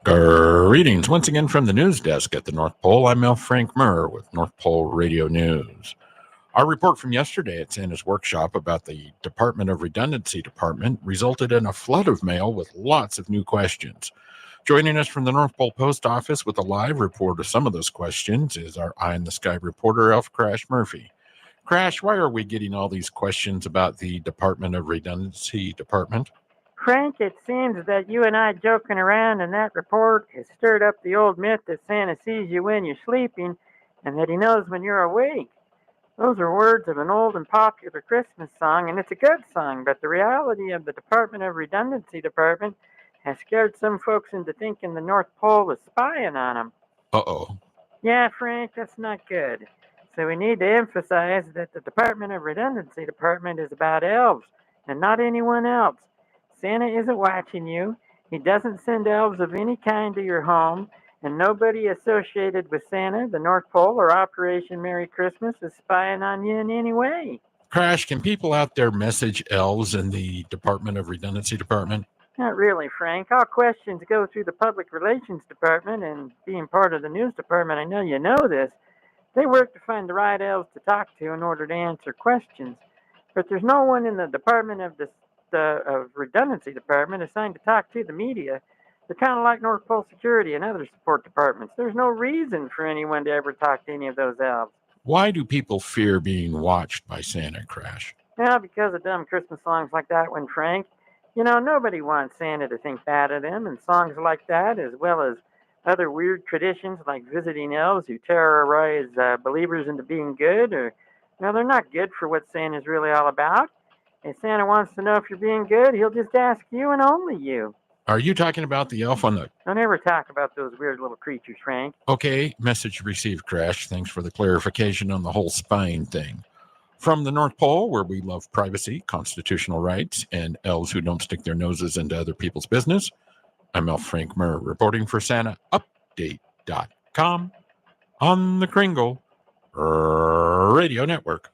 Greetings once again from the news desk at the North Pole. I'm Mel Frank Murr with North Pole Radio News. Our report from yesterday at Santa's workshop about the Department of Redundancy Department resulted in a flood of mail with lots of new questions. Joining us from the North Pole Post Office with a live report of some of those questions is our Eye in the Sky reporter, Elf Crash Murphy. Crash, why are we getting all these questions about the Department of Redundancy Department? Frank, it seems that you and I joking around in that report has stirred up the old myth that Santa sees you when you're sleeping and that he knows when you're awake. Those are words of an old and popular Christmas song, and it's a good song, but the reality of the Department of Redundancy Department has scared some folks into thinking the North Pole is spying on them. Uh-oh. Yeah, Frank, that's not good. So we need to emphasize that the Department of Redundancy Department is about elves and not anyone else. Santa isn't watching you. He doesn't send elves of any kind to your home, and nobody associated with Santa, the North Pole, or Operation Merry Christmas is spying on you in any way. Crash, can people out there message elves in the Department of Redundancy Department? Not really, Frank. All questions go through the Public Relations Department, and being part of the news department, I know you know this. They work to find the right elves to talk to in order to answer questions. But there's no one in the Department of Redundancy Department assigned to talk to the media. They're kind of like North Pole Security and other support departments. There's no reason for anyone to ever talk to any of those elves. Why do people fear being watched by Santa, Crash? Well, because of dumb Christmas songs like that one, Frank. You know, nobody wants Santa to think bad of them, and songs like that, as well as other weird traditions like visiting elves who terrorize believers into being good, they're not good for what Santa's really all about. If Santa wants to know if you're being good, he'll just ask you and only you. Are you talking about the elf on the... Don't ever talk about those weird little creatures, Frank. Okay, message received, Crash. Thanks for the clarification on the whole spying thing. From the North Pole, where we love privacy, constitutional rights, and elves who don't stick their noses into other people's business, I'm Elf Frank Murr reporting for SantaUpdate.com on the Kringle Radio Network.